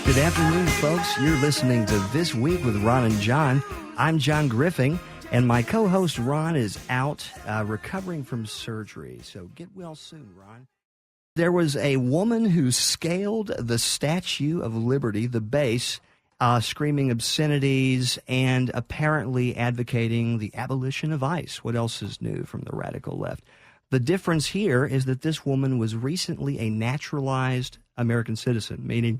Good afternoon, folks. You're listening to This Week with Ron and John. I'm John Griffing, and my co-host Ron is out recovering from surgery. So get well soon, Ron. There was a woman who scaled the Statue of Liberty, the base, screaming obscenities and apparently advocating the abolition of ICE. What else is new from the radical left? The difference here is that this woman was recently a naturalized American citizen, meaning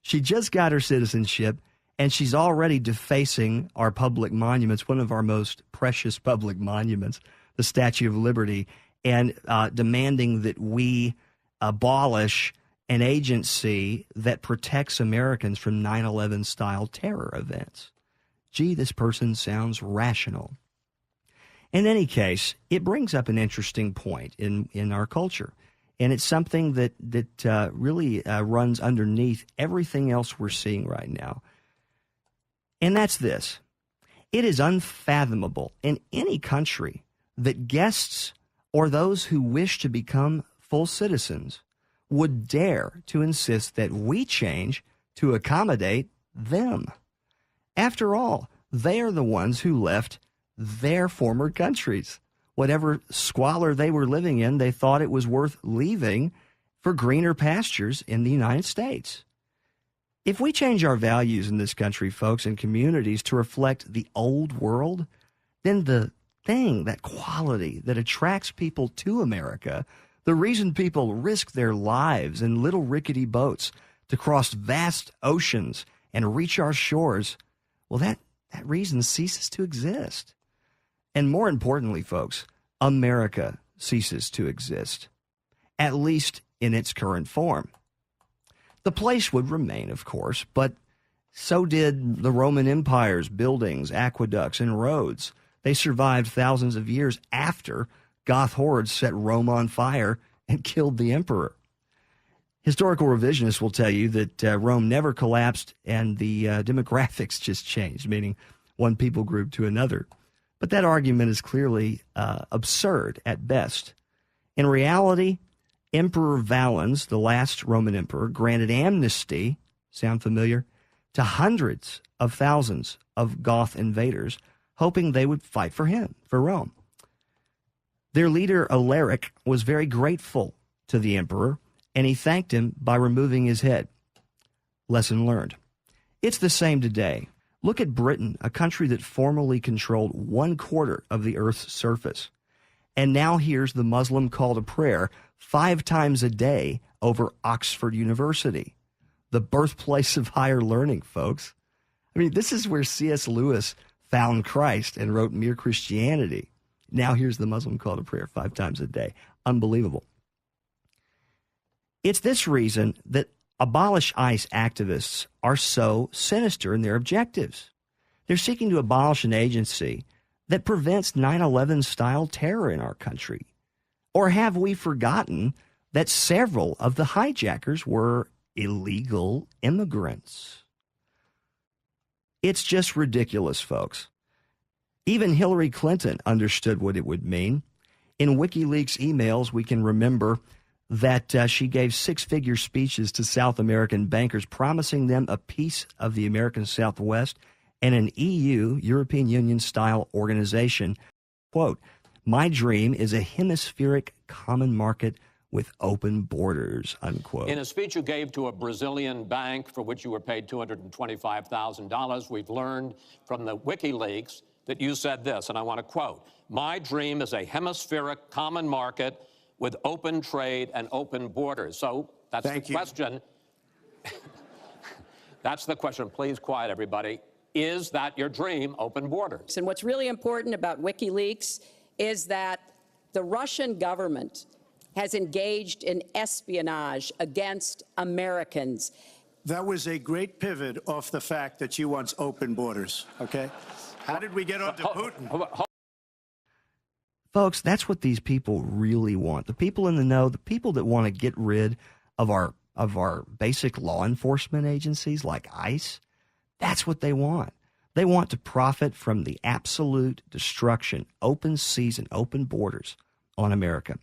she just got her citizenship, and she's already defacing our public monuments, one of our most precious public monuments, the Statue of Liberty, and demanding that we abolish an agency that protects Americans from 9/11 style terror events. Gee, this person sounds rational. In any case, it brings up an interesting point in our culture. And it's something that really runs underneath everything else we're seeing right now. And that's this. It is unfathomable in any country that guests or those who wish to become full citizens would dare to insist that we change to accommodate them. After all, they are the ones who left their former countries. Whatever squalor they were living in, they thought it was worth leaving for greener pastures in the United States. If we change our values in this country, folks, and communities to reflect the old world, then the thing, that quality that attracts people to America, the reason people risk their lives in little rickety boats to cross vast oceans and reach our shores, well, that reason ceases to exist. And more importantly, folks, America ceases to exist, at least in its current form. The place would remain, of course, but so did the Roman Empire's buildings, aqueducts, and roads. They survived thousands of years after Goth hordes set Rome on fire and killed the emperor. Historical revisionists will tell you that Rome never collapsed and the demographics just changed, meaning one people group to another. But that argument is clearly absurd at best. In reality, Emperor Valens, the last Roman emperor, granted amnesty, sound familiar, to hundreds of thousands of Goth invaders, hoping they would fight for him, for Rome. Their leader, Alaric, was very grateful to the emperor, and he thanked him by removing his head. Lesson learned. It's the same today. Look at Britain, a country that formerly controlled 1/4 of the Earth's surface. And now here's the Muslim call to prayer 5 times a day over Oxford University, the birthplace of higher learning, folks. I mean, this is where C.S. Lewis found Christ and wrote Mere Christianity. Now here's the Muslim call to prayer 5 times a day. Unbelievable. It's this reason that Abolish ICE activists are so sinister in their objectives. They're seeking to abolish an agency that prevents 9/11 style terror in our country. Or have we forgotten that several of the hijackers were illegal immigrants? It's just ridiculous, folks. Even Hillary Clinton understood what it would mean. In WikiLeaks emails, we can remember that she gave 6-figure speeches to South American bankers, promising them a piece of the American Southwest and an EU, European Union-style organization. Quote, "My dream is a hemispheric common market with open borders," unquote. In a speech you gave to a Brazilian bank for which you were paid $225,000, we've learned from the WikiLeaks that you said this, and I want to quote, "My dream is a hemispheric common market with open trade and open borders." So that's the question. That's the question. Please quiet, everybody. Is that your dream, open borders? And what's really important about WikiLeaks is that the Russian government has engaged in espionage against Americans. That was a great pivot off the fact that you want open borders, okay? How did we get onto Putin? Folks, that's what these people really want. The people in the know, the people that want to get rid of our basic law enforcement agencies like ICE, that's what they want. They want to profit from the absolute destruction, open season, open borders on America.